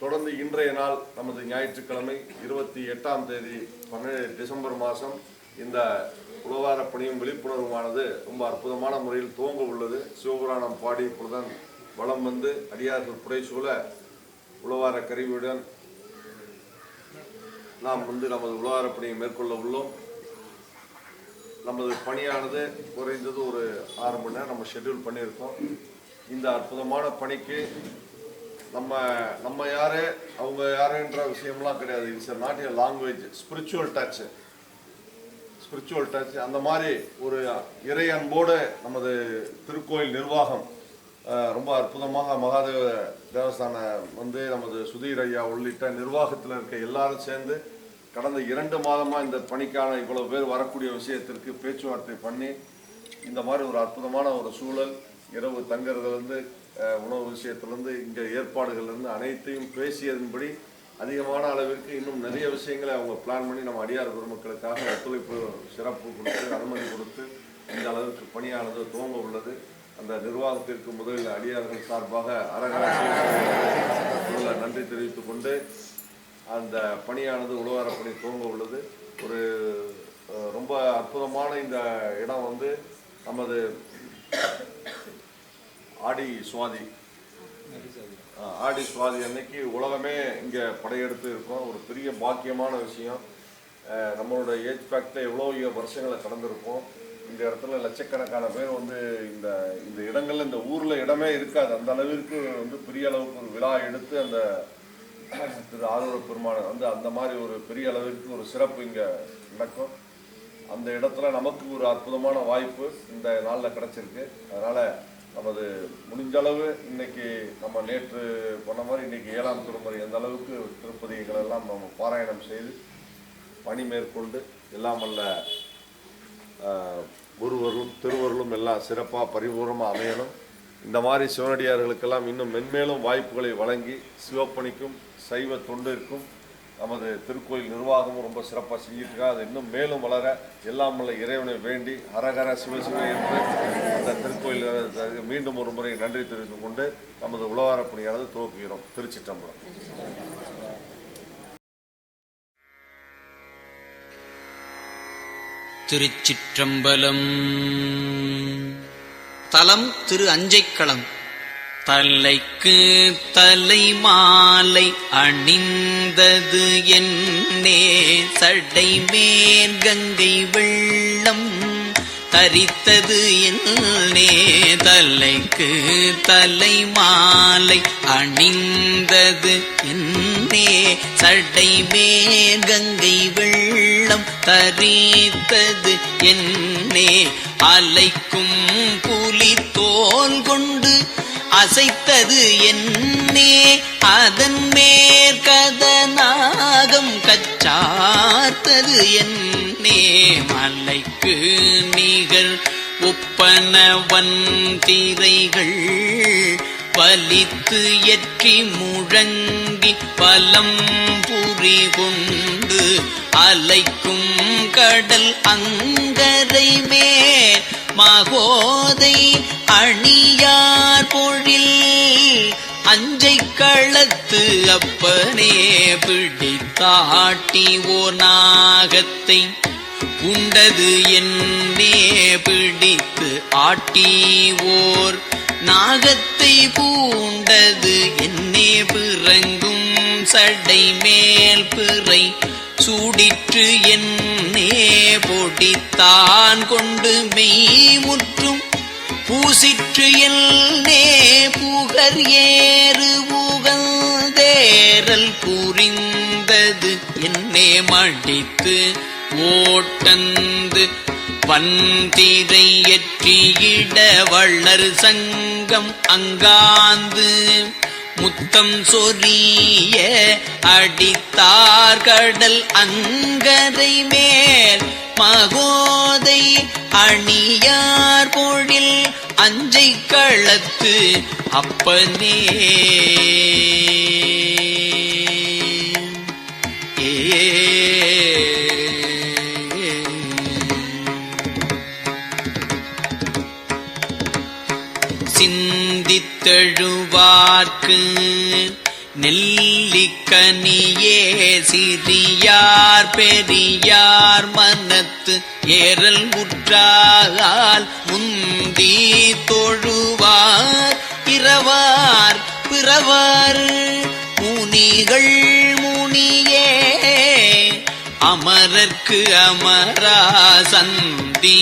தொடர்ந்து இன்றைய நாள் நமது ஞாயிற்றுக்கிழமை 28ஆம் தேதி டிசம்பர் மாதம் இந்த உழவார பணியும் விழிப்புணர்வுமானது ரொம்ப அற்புதமான முறையில் துவங்க உள்ளது. சிவபுராணம் பாடி இப்பொழுதுதான் வளம் வந்து அடியார்கள் புடைசூழ உழவார கருவியுடன் நாம் நமது உழவார பணியை மேற்கொள்ள உள்ளோம். நமது பணியானது குறைந்தது ஒரு 6 மணி நேரம் நம்ம ஷெட்யூல் பண்ணியிருக்கோம். இந்த அற்புதமான பணிக்கு நம்ம யாரு அவங்க யாருன்ற விஷயம்லாம் கிடையாது. It's not a language, spiritual touch. அந்த மாதிரி ஒரு இறை அன்போடு நமது திருக்கோயில் நிர்வாகம் ரொம்ப அற்புதமாக மகாதேவ தேவஸ்தானம் நமது சுதீர் ஐயா உள்ளிட்ட நிர்வாகத்தில் இருக்க எல்லாரும் சேர்ந்து கடந்த 2 மாதமாக இந்த பணிக்கான இவ்வளவு பேர் வரக்கூடிய விஷயத்திற்கு பேச்சுவார்த்தை பண்ணி இந்த மாதிரி ஒரு அற்புதமான ஒரு சூழல், இரவு தங்குறதுலேருந்து உணவு விஷயத்திலிருந்து இங்கே ஏற்பாடுகள்லேருந்து அனைத்தையும் பேசியதன்படி அதிகமான அளவிற்கு இன்னும் நிறைய விஷயங்களை அவங்க பிளான் பண்ணி நம்ம அடியார் பெருமக்களுக்காக ஒத்துழைப்பு சிறப்பு கொடுத்து அனுமதி கொடுத்து இந்த அளவுக்கு பணியானது துவங்க உள்ளது. அந்த நிர்வாகத்திற்கு முதலில் அடியார்கள் சார்பாக அரகர நன்றி தெரிவித்துக் கொண்டு அந்த பணியானது உழவார பணி துவங்க உள்ளது. ஒரு ரொம்ப அற்புதமான இந்த இடம் நமது ஆடி சுவாதி அன்னைக்கு உலகமே இங்கே படையெடுத்து இருக்கோம். ஒரு பெரிய பாக்கியமான விஷயம். நம்மளோட ஏஜ் ஃபேக்டில் எவ்வளோ வருஷங்களை கடந்திருப்போம். இந்த இடத்துல லட்சக்கணக்கான பேர் இந்த இந்த இடங்கள்ல இந்த ஊரில் இடமே இருக்காது. அந்த அளவிற்கு பெரிய அளவுக்கு ஒரு விழா எடுத்து அந்த திரு ஆரூர பெருமான் அந்த மாதிரி ஒரு பெரிய அளவிற்கு ஒரு சிறப்பு இங்கே நடக்கும். அந்த இடத்துல நமக்கு ஒரு அற்புதமான வாய்ப்பு இந்த நாளில் கிடைச்சிருக்கு. அதனால் நமது முடிஞ்சளவு இன்னைக்கு நம்ம நேற்று பண்ண மாதிரி இன்னைக்கு 7ஆம் திருமுறை எந்த அளவுக்கு திருப்பதிகள் எல்லாம் நம்ம பாராயணம் செய்து பணி மேற்கொண்டு எல்லாம் அல்ல குருவர்களும் திருவர்களும் எல்லாம் சிறப்பாக பரிபூர்ணமாக அமையணும். இந்த மாதிரி சிவனடியார்களுக்கெல்லாம் இன்னும் மென்மேலும் வாய்ப்புகளை வழங்கி சிவப்பணிக்கும் சைவ தொண்டிற்கும் நமது திருக்கோயில் நிர்வாகமும் ரொம்ப சிறப்பாக செஞ்சிட்ருக்கா. அது இன்னும் மேலும் வளர எல்லாம் உள்ள இறைவனை வேண்டி ஹரஹர சிவசிவ என்று அந்த திருக்கோயில் மீண்டும் ஒரு முறை நன்றி தெரிவித்துக் கொண்டு நமது உழவார பணியானது துவக்குகிறோம். திருச்சிற்றம்பலம். திருச்சிற்றம்பலம். தலம் திரு அஞ்சைக்களம். தலைக்கு தலை மாலை அணிந்தது என்னே சடை மேல் கங்கை வெள்ளம் தரித்தது என்னே. தலைக்கு தலை மாலை அணிந்தது என்னே சடை மேல் கங்கை வெள்ளம் தரித்தது என்னே. அலைக்கும் புலி தோல் கொண்டு அசைத்தது என்னே அதன் மேற்கதனாகம் கச்சாத்தது என்னே. மலைக்கு நிகர் ஒப்பனவன் திரைகள் வலித்து எற்றி முழங்கி பலம் புரி கொண்டு அலைக்கும் கடல் அங்கரை மேல் மகோதை அணியார் பொழில் அஞ்சை களத்து அப்பனே பிடித்தாட்டி ஓர் நாகத்தை உண்டது என்னே. பிடித்து ஆட்டி ஓர் நாகத்தை பூண்டது என்னே பிறங்கும் சடை மேல் பிறை சூடிற்று என்னே பொடித்தான் கொண்டு மெய் முற்றும் பூசிற்று என்னே புகர் ஏறு புகழ்ந்தேரல் புரிந்தது என்னே மடித்து ஓட்டந்து வந்திரை எற்றியிட வள்ளர் சங்கம் அங்காந்து முத்தம் சொரிய அடித்தார் கடல் அங்கரை மேல் மகோதை அணியார் பொழில் அஞ்சை களத்து அப்பனே சிந்தித்தெழுவார்க்கு நெல்லிக்கனியே சிறியார் பெரியார் மனத்து ஏறல் முற்றால் முந்தி தொழுவார் இரவார் பிறவார் முனிகள் முனியே அமரர்க்கு அமரா சந்தி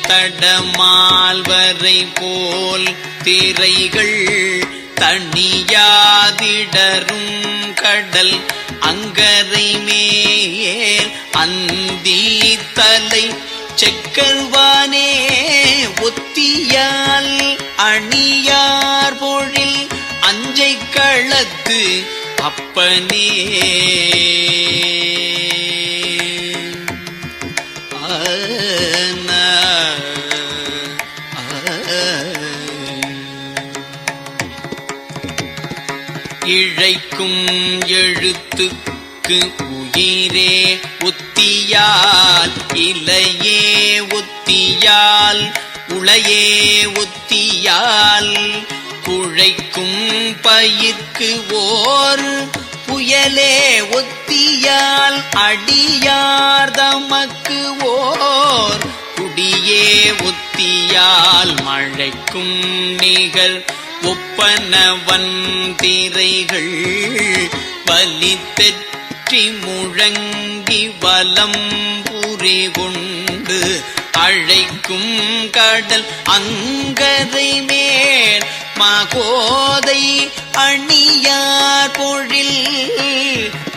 தடமால்வரை போல் திரைகள் தனியாதிடரும் கடல் அங்கரை மேல் அந்தி தலை செக்கர்வானே ஒத்தியால் அணியார் பொழில் அஞ்சை களத்து அப்பனே இழைக்கும் எழுத்துக்கு உயிரே ஒத்தியால் இலையே ஒத்தியால் உளையே ஒத்தியால் குழைக்கும் பயிர்க்கு ஓர் புயலே ஒத்தியால் அடியார் தமக்கு ஓர் குடியே ஒத்தியால் மழைக்கும் நிகழ் ஒப்பனவன் திரைகள் பலித்தெற்றி முழங்கி வலம் புரி கொண்டு அழைக்கும் கடல் அங்கரை மேல் மகோதை அணியார் பொழில்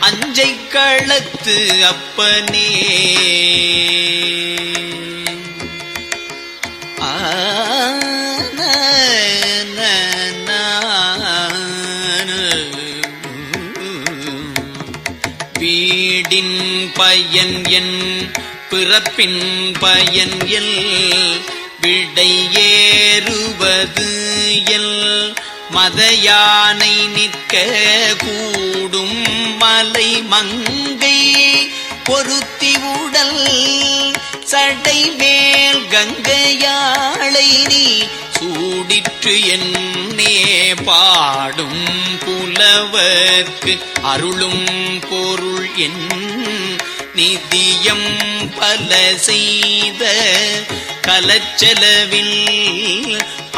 அஞ்சை களத்து அப்பனே வீடின் பயன் என் பிறப்பின் பயன் எல் விடை ஏறுவது எல் மதயானை நிற்க கூடும் மலை மங்கை பொருத்தி உடல் சடை மேல் கங்கையாளை நீ சூடிற்று என்னே பாடும் புலவர்க்கு அருளும் பொருள் என் நிதியம் பல செய்த கலச்செலவில்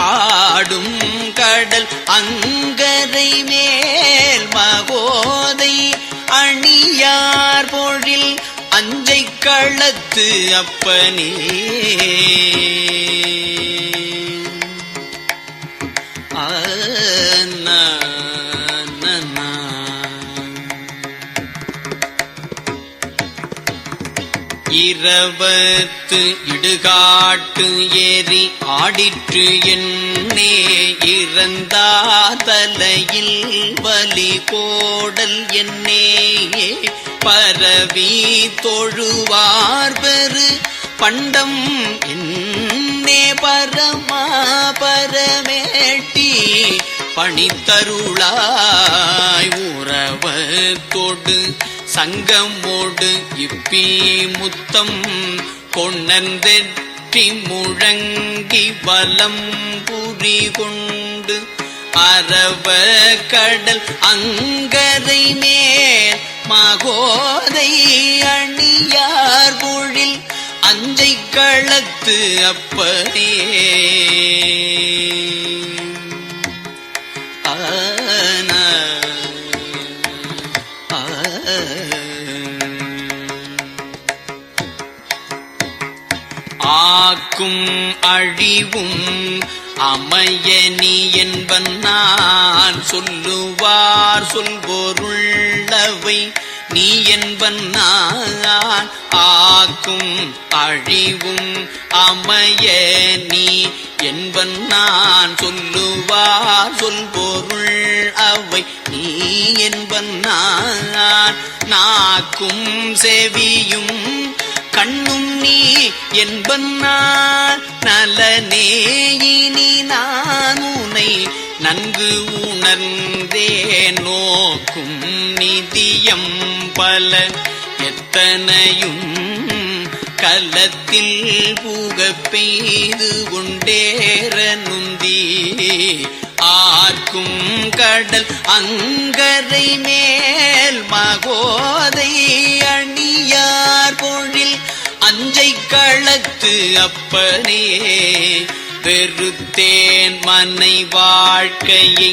ஆடும் கடல் அங்கரை மேல் மகோதை அணியார் பொழில் அஞ்சை களத்து அப்பனே இரவத்து இடுகாட்டு ஏறி ஆடிற்று என்னே இறந்தாதலையில் வலி கோடல் என்னே பரவி தொழுவார் பெரு பண்டம் என்னே பரமா பரமேட்டி பணித்தருளாய் உறவத்தோடு சங்கமோடு இப்பி முத்தம் கொணர்ந்தெற்றி முழங்கி வலம் புரி கொண்டு அரவ கடல் அங்கரை மேல் மகோதை அணியார் பொழில் அஞ்சை களத்து அப்பனே ஆக்கும் அழிவும் அமைய நீ என்பன் நான் சொல்லுவார் சொல்பொருள்ளவை நீ என்பன் நான் ஆக்கும் அழிவும் அமைய நீ என்பன் நான் சொல்லுவார் சொல்பொருள் அவை நீ என்பன் நான் நாக்கும் செவியும் கண்ணும் நீ என்பன் நான் நலனே இனி நான் உனை நன்கு உணர்ந்தே நோக்கும் நிதியம் பல எத்தனையும் கலத்தில் புகப் பெய்து கொண்டேற நுந்தி ஆர்க்கும் கடல் அங்கரை மேல் மகோதை அணியார் பொழில் அஞ்சை களத்து அப்பனே வெறுத்தேன் மனை வாழ்க்கையை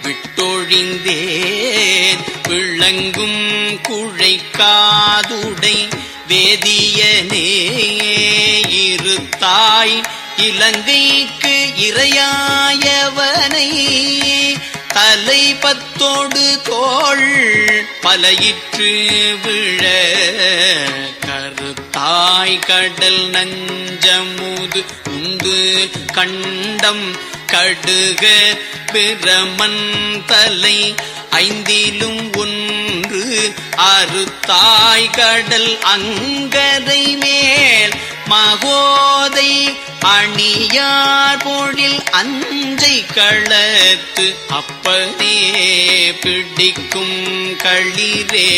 விட்டொழிந்தேன் விளங்கும் குழை காதுடை வேதியனே இருத்தாய் இலங்கைக்கு இறையாயவனை தலை பத்தோடு தோள் பலையிற்று விழ கருத்தாய் கடல் நஞ்சமுது உண்டு கண்டம் கடுக பிரமன் தலை ஐந்திலும் ஒன்று அறுத்தாய் கடல் அங்கரை மேல் மகோதை அணியார் பொழில் அஞ்சை களத்து அப்பனே பிடிக்கும் களிரே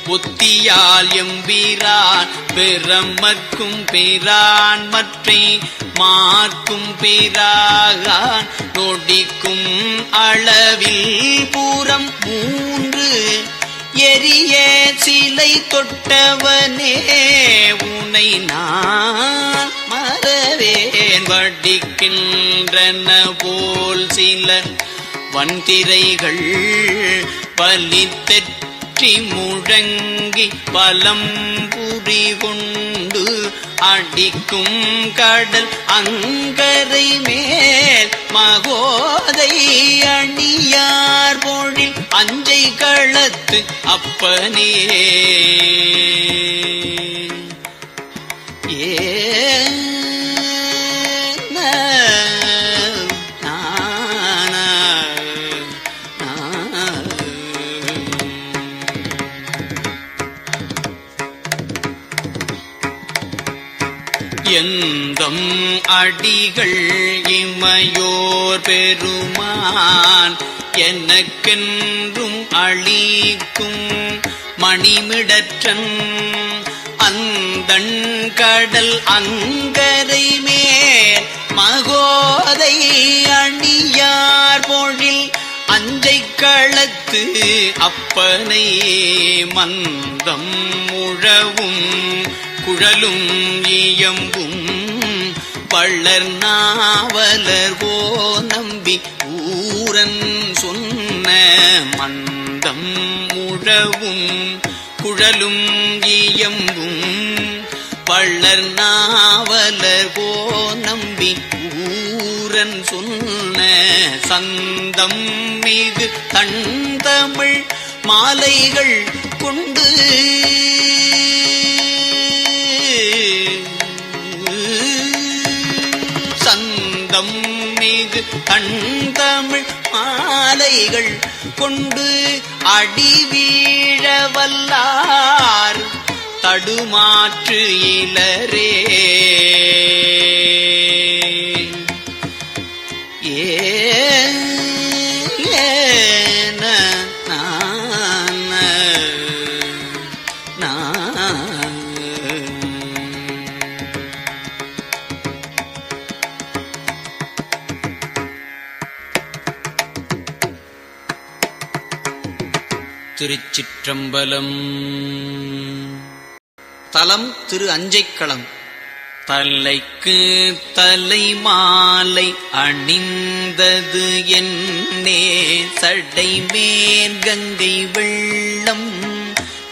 புத்தியால் எம்பிரான் பிரமற்கும் பிரான் மற்றை மார்க்கும் பிராகான் நொடிக்கும் அளவில் பூரம் மூன்று எரிய சிலை தொட்டவனே உனை நான் மறவேன் வடிக்கின்றன போல் சில வன்திரைகள் பலித்தெற்றி முழங்கி பலம் புரிகொண்டு அடிக்கும் கடல் அங்கரை மேல் மகோதை அணியார் பொழில் அஞ்சை களத்து அப்பனே எந்தம் அடிகள் இமையோர் பெருமான் எனக்கென்றும் அளிக்கும் மணிமிடற்றன் அந்தண் கடல் அங்கரை மேல் மகோதை அணியார் பொழில் அஞ்சை களத்து அப்பனை மந்தம் முழவும் குழலும் இயம்பும் வள்ளர் நாவலர் கோ நம்பி ஊரன் சொன்ன மந்தம் முழவும் குழலும் இயம்பும் வள்ளர் நாவலர் கோ நம்பி ஊரன் சொன்ன சந்தம் மிகு தன் தமிழ் மாலைகள் கொண்டு சந்தம் மிகு கண்தமிழ் மாலைகள் கொண்டு அடிவீழ வல்லார் தடுமாற்று இலரே திருச்சிற்றம்பலம். தலம் திரு அஞ்சைக்களம். தலைக்கு தலை மாலை அணிந்தது என்னே சடை மேல் கங்கை வெள்ளம்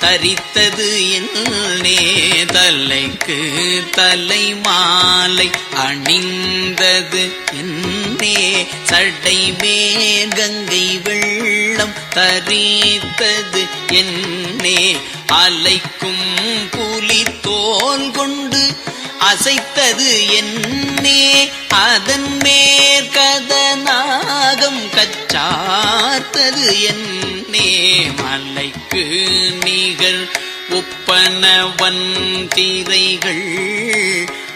தரித்தது என்னே தலைக்கு தலை மாலை அணிந்தது என்னே சடை மேல் கங்கை வெள்ளம் தரித்தது என்னே அலைக்கும் புலி தோல் கொண்டு அசைத்தது என்னே அதன் மேற்கதனாகம் கச்சாத்தது என்னே மலைக்கு நிகர் ஒப்பனவன் திரைகள்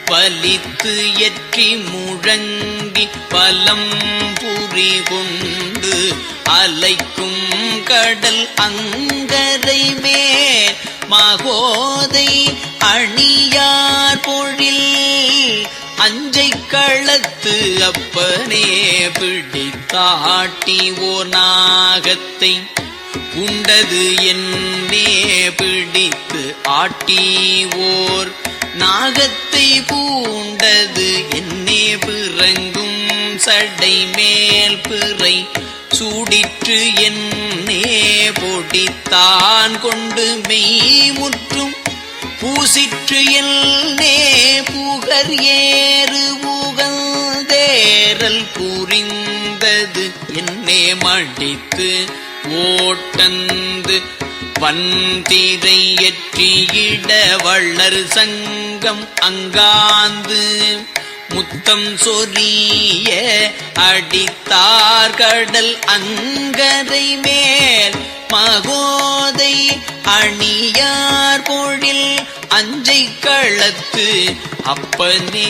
பலித்து எற்றி முழங்கி பலம் புரி கொண்டு அலைக்கும் கடல் அங்கரை மேல் மகோதை அணியார் பொழில் அஞ்சை களத்து அப்பனே பிடித்தாட்டி ஓர் நாகத்தை உண்டது என்னே பிடித்து ஆட்டி ஓர் நாகத்தை பூண்டது என்னே பிறங்கும் சடை மேல் பிறை சூடிற்று என்னே பொடித்தான் கொண்டு மெய் முற்றும் பூசிற்று என்னே புகர் ஏறு புகழ்ந்தேரல் புரிந்தது என்னே மடித்து ஓட்டந்து வன்திரை எற்றியிட வள்ளர் சங்கம் அங்காந்து முத்தம் சொரிய அடித்தார் கடல் அங்கரை மேல் மகோதை அணியார் பொழில் அஞ்சை களத்து அப்பனே.